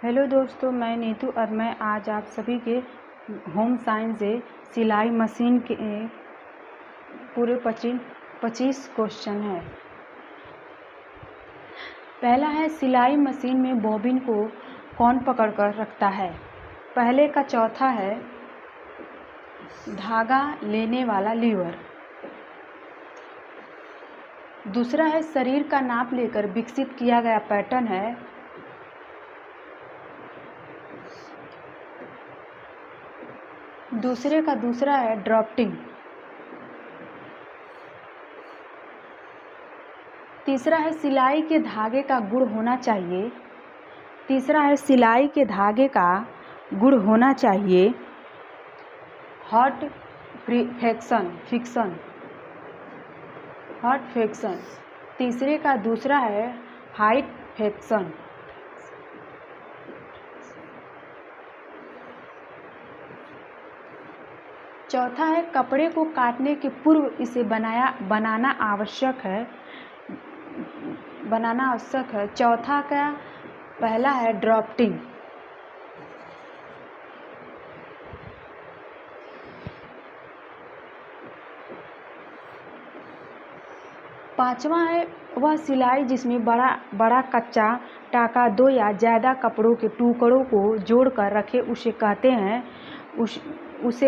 Hello दोस्तों, मैं नीतू और मैं आज आप सभी के होम साइंस से सिलाई मशीन के पूरे 25 क्वेश्चन है। पहला है, सिलाई मशीन में बॉबिन को कौन पकड़ कर रखता है? पहले का चौथा है धागा लेने वाला लीवर। दूसरा है शरीर का नाप लेकर विकसित किया गया पैटर्न है। दूसरा है ड्राफ्टिंग। तीसरा है सिलाई के धागे का गुण होना चाहिए। Hot friction. दूसरा है हाइट फ्रिक्शन। चौथा है कपड़े को काटने के पूर्व इसे बनाना आवश्यक है। चौथा का पहला है ड्राफ्टिंग। पांचवा है वह सिलाई जिसमें बड़ा कच्चा टाका दो या ज़्यादा कपड़ों के टुकड़ों को जोड़कर रखे उसे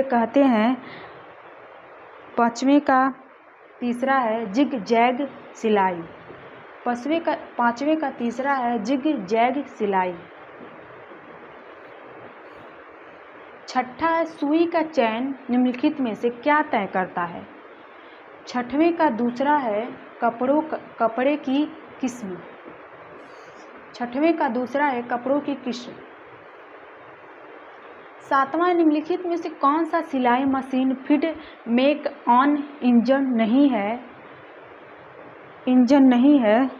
कहते हैं। पांचवें का तीसरा है जिग जैग सिलाई। पांचवें का तीसरा है जिग जैग सिलाई। छठा है सुई का चयन निम्नलिखित में से क्या तय करता है? छठवें का दूसरा है कपड़े की किस्म। सातवां, निम्नलिखित में से कौन सा सिलाई machine feed make on engine नहीं है?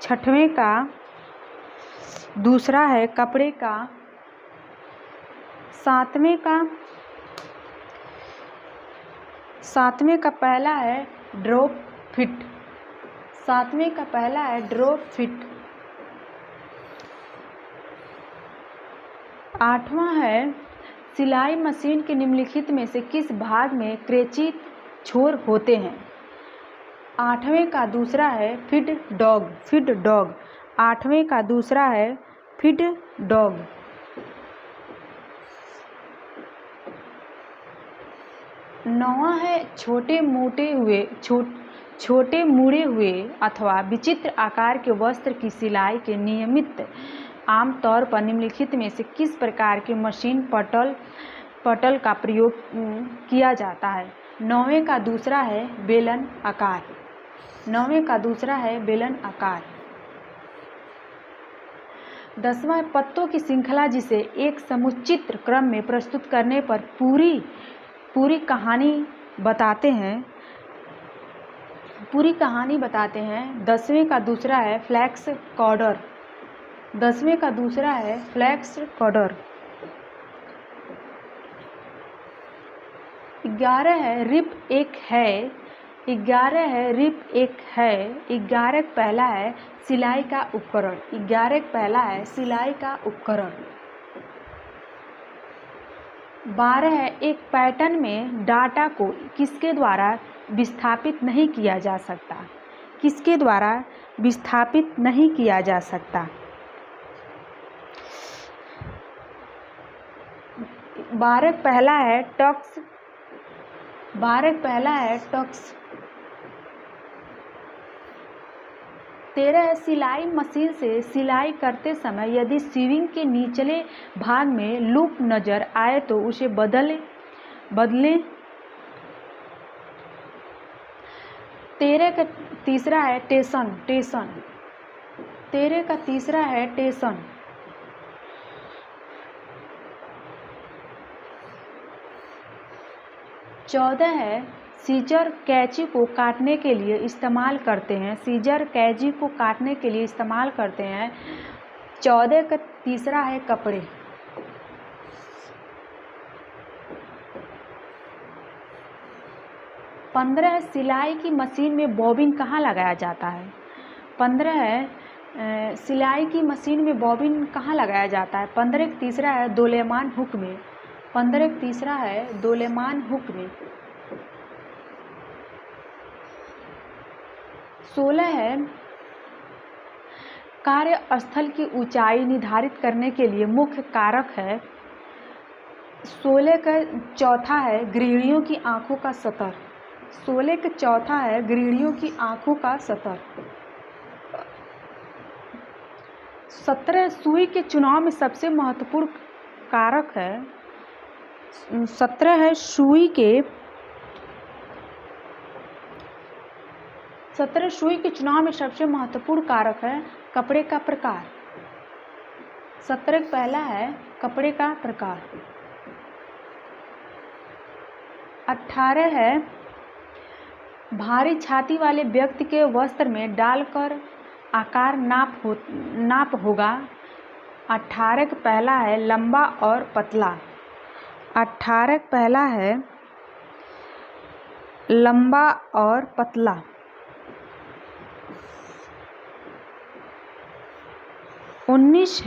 छठवें का दूसरा है कपड़े का। सातवें का पहला है ड्रॉप फिट। आठवां है सिलाई मशीन के निम्नलिखित में से किस भाग में क्रेची छोर होते हैं? आठवें का दूसरा है फीड डॉग। आठवें का दूसरा है फीड डॉग। नौवां है छोटे मुड़े हुए अथवा विचित्र आकार के वस्त्र की सिलाई के नियमित आमतौर पर निम्नलिखित में से किस प्रकार के मशीन पटल का प्रयोग किया जाता है? नौवें का दूसरा है बेलन आकार। 10वां पत्तों की श्रृंखला जिसे एक समुचित क्रम में प्रस्तुत करने पर पूरी कहानी बताते हैं। 10वें का दूसरा है फ्लैक्स कॉर्डर। 11 है रिप एक है। 11 पहला है सिलाई का उपकरण। 12 है एक पैटर्न में डाटा को किसके द्वारा विस्थापित नहीं किया जा सकता? 12 पहला है टक्स। 13 है सिलाई मशीन से सिलाई करते समय यदि सीविंग के निचले भाग में लूप नजर आए तो उसे बदलें। 13 का तीसरा है टेंशन। 14 है सीजर कैंची को काटने के लिए इस्तेमाल करते हैं। 14 का तीसरा है कपड़े। 15 है सिलाई की मशीन में बॉबिन कहाँ लगाया जाता है? 15 है सिलाई की मशीन में बॉबिन कहाँ लगाया जाता है? 15 तीसरा है दोलेमान हुक में। 15 तीसरा है दोलेमान हुक में। 16 है कार्यस्थल की ऊंचाई निर्धारित करने के लिए मुख्य कारक है। 16 का चौथा है गृहिणियों की आंखों का सतर। 16 का चौथा है गृहिणियों की आंखों का सतर। 17 सुई के चुनाव में सबसे महत्वपूर्ण कारक है। 17 है सुई के 17 सुई के चुनाव में सबसे महत्वपूर्ण कारक है कपड़े का प्रकार। 17 पहला है कपड़े का प्रकार। 18 है भारी छाती वाले व्यक्ति के वस्त्र में डालकर आकार नाप होगा। 18 का पहला है लंबा और पतला। 18 पहला है लंबा और पतला। 19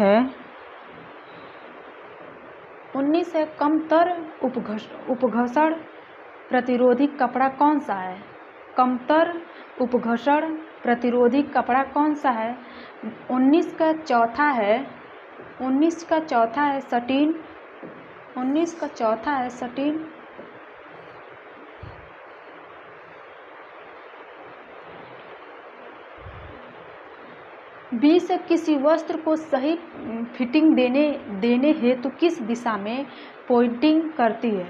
है कमतर उपघर्षण प्रतिरोधी कपड़ा कौन सा है? कमतर उपघर्षण प्रतिरोधी कपड़ा कौन सा है? 19 का चौथा है सटीन। 19 का चौथा है सटीन। 20 किसी वस्त्र को सही फिटिंग देने हेतु किस दिशा में पॉइंटिंग करती है?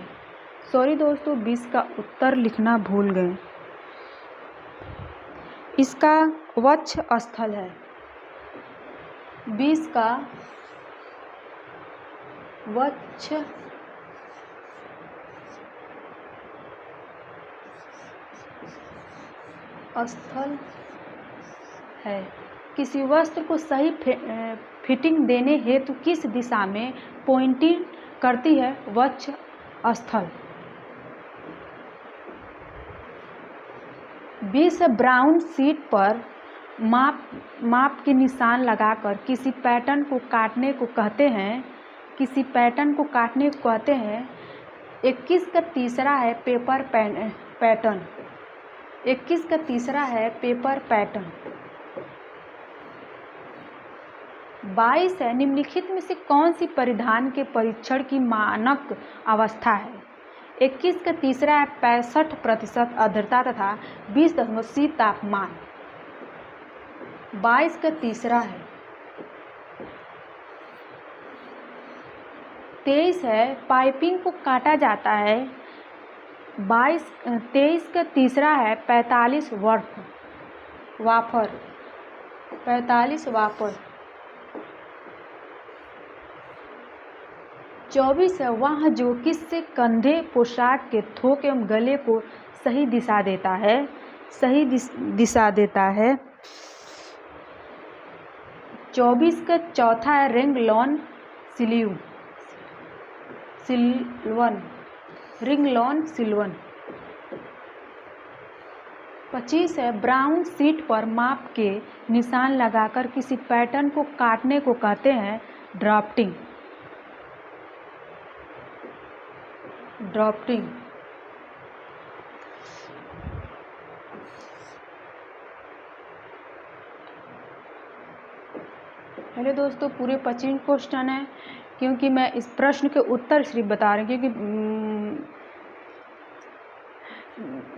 सॉरी दोस्तों, 20 का उत्तर लिखना भूल गए। इसका वक्ष स्थल है। 20 का वक्ष स्थल है। किसी वस्त्र को सही फिटिंग देने हेतु किस दिशा में पॉइंटिंग करती है? वक्ष स्थल। 20 ब्राउन शीट पर माप के निशान लगाकर किसी पैटर्न को काटने को कहते हैं। 21 का तीसरा है पेपर पैटर्न। 21 का तीसरा है पेपर पैटर्न। 22 है निम्नलिखित में से कौन सी परिधान के परीक्षण की मानक अवस्था है? 21 का तीसरा है 65% आर्द्रता तथा 20.c तापमान। 22 का तीसरा है। 23 है पाइपिंग को काटा जाता है। 23 का तीसरा है 45 वाफर। 45 वाफर। 24 है वह जो किससे कंधे पोशाक के थोक एवं गले को सही दिशा देता है। 24 का चौथा है रिंगलॉन सिल्वन। 25 है ब्राउन शीट पर माप के निशान लगाकर किसी पैटर्न को काटने को कहते हैं ड्राफ्टिंग। हेलो दोस्तों, पूरे 25 क्वेश्चन है, क्योंकि मैं इस प्रश्न के उत्तर सिर्फ बता रही हूँ, क्योंकि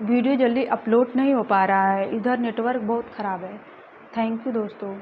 वीडियो जल्दी अपलोड नहीं हो पा रहा है, इधर नेटवर्क बहुत ख़राब है। थैंक यू दोस्तों।